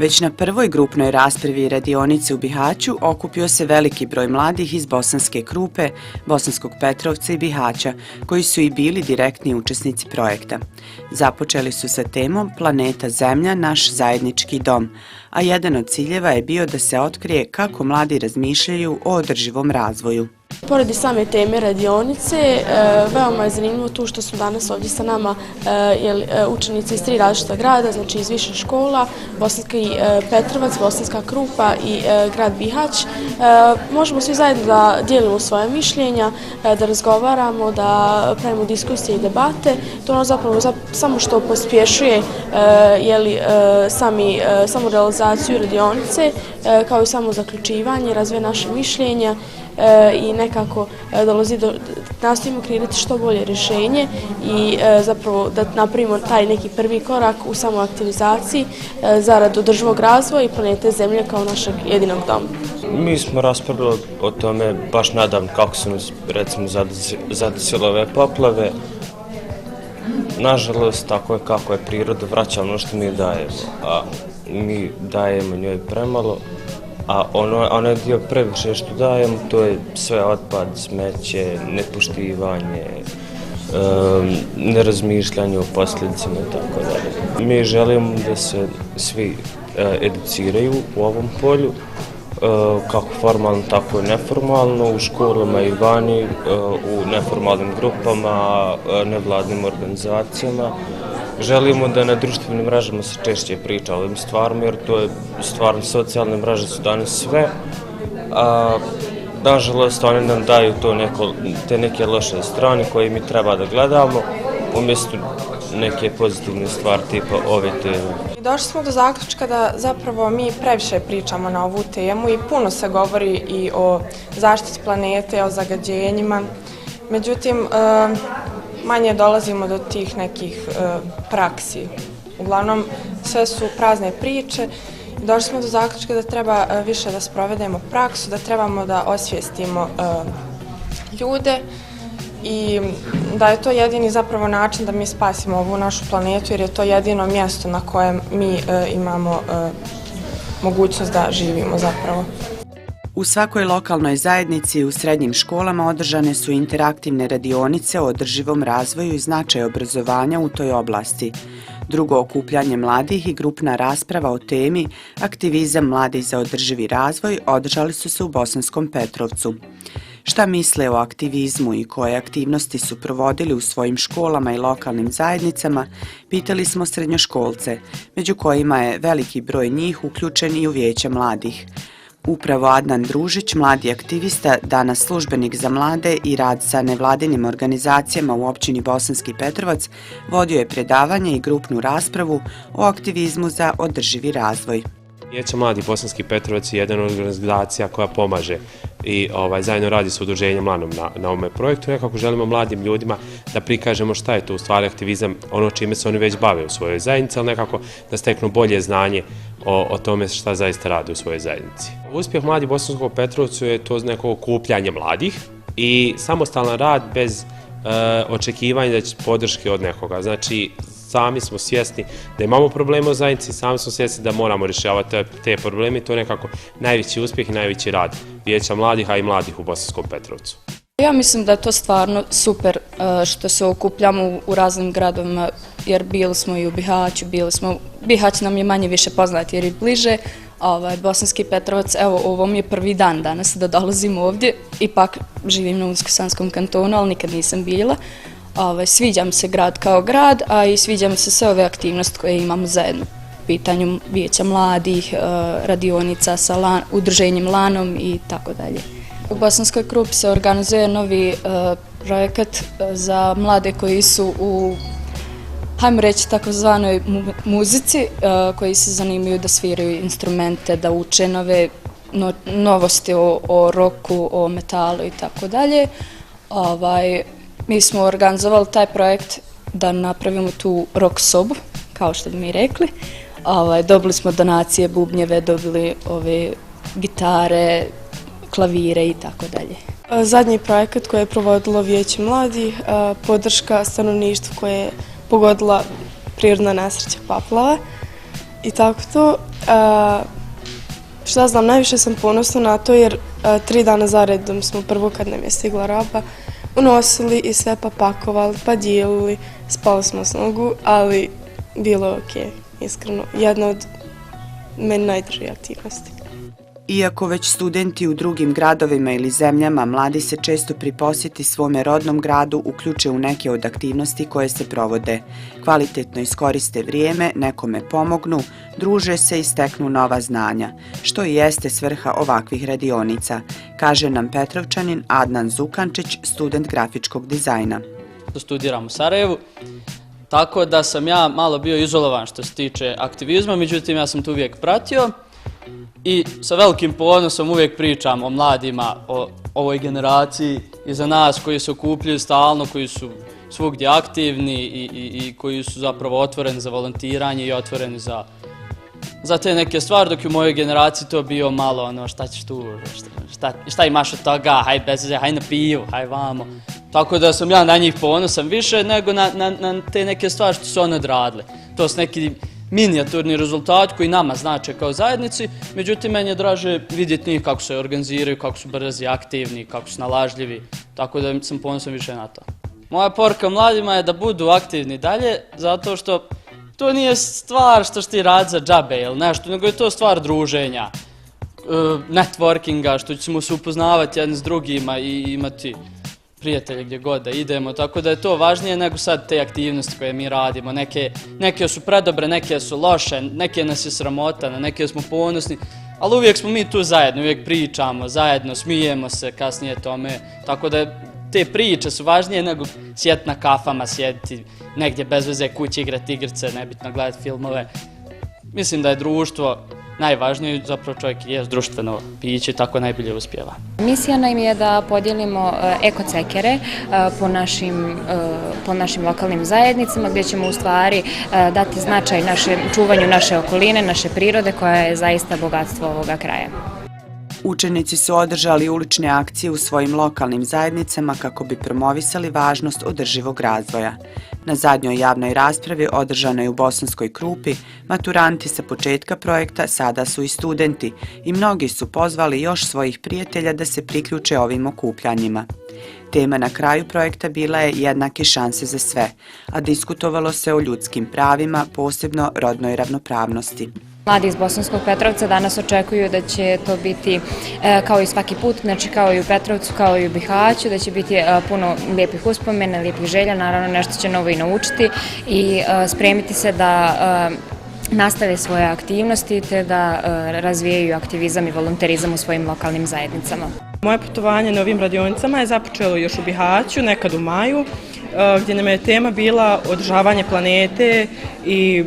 Već na prvoj grupnoj raspravi radionice u Bihaću okupio se veliki broj mladih iz Bosanske Krupe, Bosanskog Petrovca i Bihaća, koji su i bili direktni učesnici projekta. Započeli su sa temom Planeta Zemlja, naš zajednički dom, a jedan od ciljeva je bio da se otkrije kako mladi razmišljaju o održivom razvoju. Pored same teme radionice, veoma je zanimljivo tu što su danas ovdje sa nama učenici iz 3 različita grada, znači iz više škola, Bosanski Petrovac, Bosanska Krupa i grad Bihać. Možemo svi zajedno da dijelimo svoje mišljenja, da razgovaramo, da pravimo diskusije i debate. To ono zapravo samo što pospješuje samu realizaciju radionice, kao i samo zaključivanje, razvija naše mišljenja i nekako dolazi do, nastojimo kreirati što bolje rješenje i zapravo da napravimo taj neki prvi korak u samoaktivizaciji zarad održivog razvoja i planete Zemlje kao našeg jedinog doma. Mi smo raspravljali o tome baš nadavno kako su nas recimo zadesile ove poplave. Nažalost, tako je kako je priroda, vraća ono što mi dajemo, a mi dajemo njoj premalo. A onaj dio previše što dajemo, to je sve otpad, smeće, nepoštivanje, nerazmišljanje o posljedicama i tako dalje. Mi želimo da se svi educiraju u ovom polju, kako formalno, tako i neformalno, u školama i vani, u neformalnim grupama, nevladnim organizacijama. Želimo da na društvenim mrežama se češće priča o ovim stvarima, jer to je stvarno, socijalne mreže su danas sve, a nažalost one nam daju te neke loše strane koje mi treba da gledamo, umjesto neke pozitivne stvari tipa ove teme. Došli smo do zaključka da zapravo mi previše pričamo na ovu temu i puno se govori i o zaštiti planete, o zagađenjima, međutim manje dolazimo do tih nekih praksi. Uglavnom sve su prazne priče. Došli smo do zaključka da treba više da sprovedemo praksu, da trebamo da osvijestimo ljude i da je to jedini zapravo način da mi spasimo ovu našu planetu, jer je to jedino mjesto na kojem mi imamo mogućnost da živimo zapravo. U svakoj lokalnoj zajednici i u srednjim školama održane su interaktivne radionice o održivom razvoju i značaju obrazovanja u toj oblasti. Drugo okupljanje mladih i grupna rasprava o temi Aktivizam mladih za održivi razvoj održali su se u Bosanskom Petrovcu. Šta misle o aktivizmu i koje aktivnosti su provodili u svojim školama i lokalnim zajednicama, pitali smo srednjoškolce, među kojima je veliki broj njih uključen i u vijeća mladih. Upravo Adnan Družić, mladi aktivista, danas službenik za mlade i rad sa nevladinim organizacijama u općini Bosanski Petrovac, vodio je predavanje i grupnu raspravu o aktivizmu za održivi razvoj. Vijeće mladih Bosanski Petrovac je jedna od organizacija koja pomaže i zajedno radi sa udruženjem Lanom na ovome projektu. Nekako želimo mladim ljudima da prikažemo šta je to u stvari aktivizam, ono čime se oni već bave u svojoj zajednici, ali nekako da steknu bolje znanje o tome šta zaista rade u svojoj zajednici. Uspjeh mladih Bosanskog Petrovcu je to neko okupljanje mladih i samostalan rad bez očekivanja da će podrške od nekoga. Znači, sami smo svjesni da imamo probleme u zajednici, sami smo svjesni da moramo rješavati te probleme i to je nekako najveći uspjeh i najveći rad Vijeća mladih, a i mladih u Bosanskom Petrovcu. Ja mislim da je to stvarno super što se okupljamo u raznim gradovima, jer bili smo i u Bihaću, Bihać nam je manje više poznat jer je bliže, Bosanski Petrovac, evo ovo mi je prvi dan danas da dolazim ovdje, ipak živim na Unsko-Sanskom kantonu, ali nikad nisam bila. Sviđa mi se grad kao grad, a i sviđa mi se sve ove aktivnosti koje imamo zajedno. Pitanju vijeća mladih, radionica sa udruženjem Lanom i tako dalje. U Bosanskoj Krupi se organizuje novi projekat za mlade koji su u, hajmo reći, takozvanoj muzici, koji se zanimaju da sviraju instrumente, da uče novosti o roku, o metalu i tako dalje. Mi smo organizovali taj projekt da napravimo tu rock sobu, kao što bi mi rekli. Dobili smo donacije, bubnjeve, dobili gitare, klavire i tako dalje. Zadnji projekat koji je provodilo Vijeće mladih, podrška stanovništvu koje je pogodila prirodna nesreća poplava. i tako to. Šta znam, najviše sam ponosna na to jer 3 dana zaredom smo prvo kad nam je stigla roba unosili i sve pa pakovali, pa dijelili, spali smo s nogu, ali bilo je okej, iskreno. Jedna od meni najdržih aktivnosti. Iako već studenti u drugim gradovima ili zemljama, mladi se često pri posjeti svome rodnom gradu uključe u neke od aktivnosti koje se provode. Kvalitetno iskoriste vrijeme, nekome pomognu, druže se i steknu nova znanja, što i jeste svrha ovakvih radionica, kaže nam Petrovčanin Adnan Zukančić, student grafičkog dizajna. Studiram u Sarajevu, tako da sam ja malo bio izolovan što se tiče aktivizma, međutim ja sam to uvijek pratio. I sa velikim ponosom uvijek pričam o mladima, o ovoj generaciji iza nas koji se okupljaju stalno, koji su svugdje aktivni i koji su zapravo otvoreni za volontiranje i otvoreni za te neke stvari, dok je u mojoj generaciji to bio malo ono šta ćeš tu, šta imaš od toga, haj bez veze, haj na pivu, haj vamo. Tako da sam ja na njih ponosan više nego na te neke stvari što su oni odradili. To su neki minijaturni rezultat koji nama znače kao zajednici, međutim meni je draže vidjeti njih kako se organiziraju, kako su brzi, aktivni, kako su nalažljivi, tako da sam ponosan više na to. Moja poruka mladima je da budu aktivni dalje, zato što to nije stvar što ti radi za džabe ili nešto, nego je to stvar druženja, networkinga, što ćemo se upoznavati jedni s drugima i imati prijatelje gdje god da idemo, tako da je to važnije nego sad te aktivnosti koje mi radimo. Neke su predobre, neke su loše, neke nas je sramota, na neke smo ponosni, ali uvijek smo mi tu zajedno, uvijek pričamo zajedno, smijemo se kasnije tome, tako da te priče su važnije nego sjediti na kafama, sjediti negdje bez veze kući, igrati igrice, nebitno gledati filmove. Mislim da je društvo najvažnije, zapravo čovjek je društveno biće i tako najbolje uspijeva. Misija nam je da podijelimo ekocekere po našim lokalnim zajednicama gdje ćemo u stvari dati značaj čuvanju naše okoline, naše prirode koja je zaista bogatstvo ovoga kraja. Učenici su održali ulične akcije u svojim lokalnim zajednicama kako bi promovisali važnost održivog razvoja. Na zadnjoj javnoj raspravi održanoj u Bosanskoj Krupi, maturanti sa početka projekta sada su i studenti i mnogi su pozvali još svojih prijatelja da se priključe ovim okupljanjima. Tema na kraju projekta bila je jednake šanse za sve, a diskutovalo se o ljudskim pravima, posebno rodnoj ravnopravnosti. Mladi iz Bosanskog Petrovca danas očekuju da će to biti kao i svaki put, znači kao i u Petrovcu, kao i u Bihaću, da će biti puno lijepih uspomena, lijepih želja, naravno nešto će novo i naučiti i spremiti se da nastave svoje aktivnosti te da razvijaju aktivizam i volonterizam u svojim lokalnim zajednicama. Moje putovanje na ovim radionicama je započelo još u Bihaću, nekad u maju, gdje nam je tema bila održavanje planete i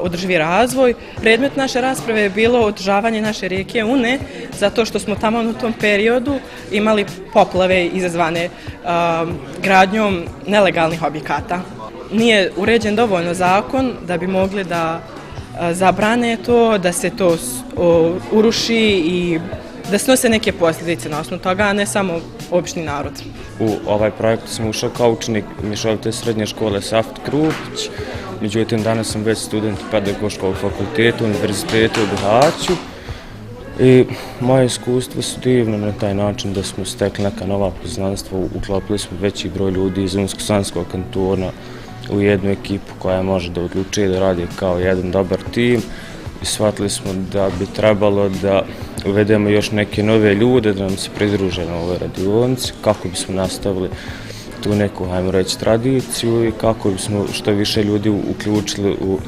održivi razvoj. Predmet naše rasprave je bilo održavanje naše rijeke Une, zato što smo tamo u tom periodu imali poplave izazvane gradnjom nelegalnih objekata. Nije uređen dovoljno zakon da bi mogli da zabrane to, da se to uruši i da snose neke posljedice na osnovu toga, a ne samo obični narod. U ovaj projekt sam ušao kao učenik mješovite srednje škole Safet Krupić, međutim danas sam već student pedagoškog fakulteta, univerziteta u Bihaću i moje iskustvo su divno na taj način da smo stekli neka nova poznanstva, uklopili smo veći broj ljudi iz Unsko-Sanskog kantona u jednu ekipu koja može da odlučuje da radi kao jedan dobar tim i shvatili smo da bi trebalo da uvedemo još neke nove ljude da nam se pridruže na ovoj radionici kako bismo nastavili tu neku, hajmo reći, tradiciju i kako bismo što više ljudi uključili u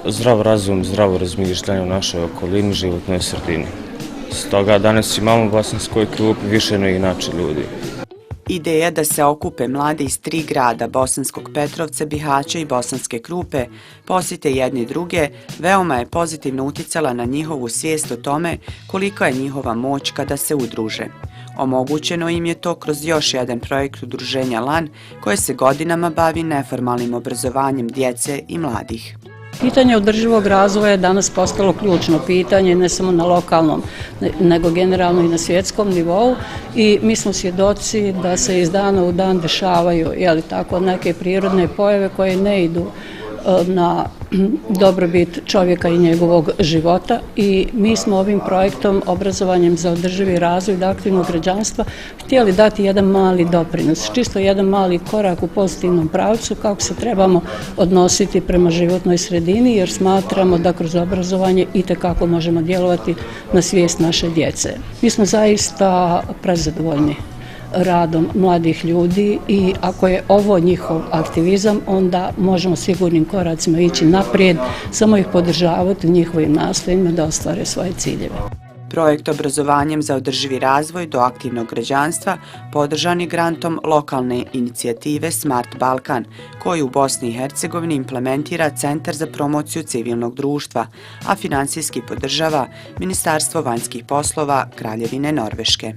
zdrav razum, zdravo razmišljanje u našoj okolini, životnoj sredini. Stoga danas imamo u Bosanskoj Krupi više nego inače ljudi. Ideja da se okupe mladi iz 3 grada, Bosanskog Petrovca, Bihaća i Bosanske Krupe, posjete jedni druge, veoma je pozitivno utjecala na njihovu svijest o tome kolika je njihova moć kada se udruže. Omogućeno im je to kroz još jedan projekt udruženja LAN koje se godinama bavi neformalnim obrazovanjem djece i mladih. Pitanje održivog razvoja je danas postalo ključno pitanje, ne samo na lokalnom, nego generalno i na svjetskom nivou i mi smo svjedoci da se iz dana u dan dešavaju neke prirodne pojave koje ne idu na dobrobit čovjeka i njegovog života i mi smo ovim projektom obrazovanjem za održivi razvoj aktivnog građanstva htjeli dati jedan mali doprinos, čisto jedan mali korak u pozitivnom pravcu kako se trebamo odnositi prema životnoj sredini jer smatramo da kroz obrazovanje itekako možemo djelovati na svijest naše djece. Mi smo zaista prezadovoljni radom mladih ljudi i ako je ovo njihov aktivizam, onda možemo sigurnim koracima ići naprijed, samo ih podržavati u njihovim nastojanjima da ostvare svoje ciljeve. Projekt Obrazovanjem za održivi razvoj do aktivnog građanstva podržan je grantom lokalne inicijative Smart Balkan, koji u Bosni i Hercegovini implementira Centar za promociju civilnog društva, a finansijski podržava Ministarstvo vanjskih poslova Kraljevine Norveške.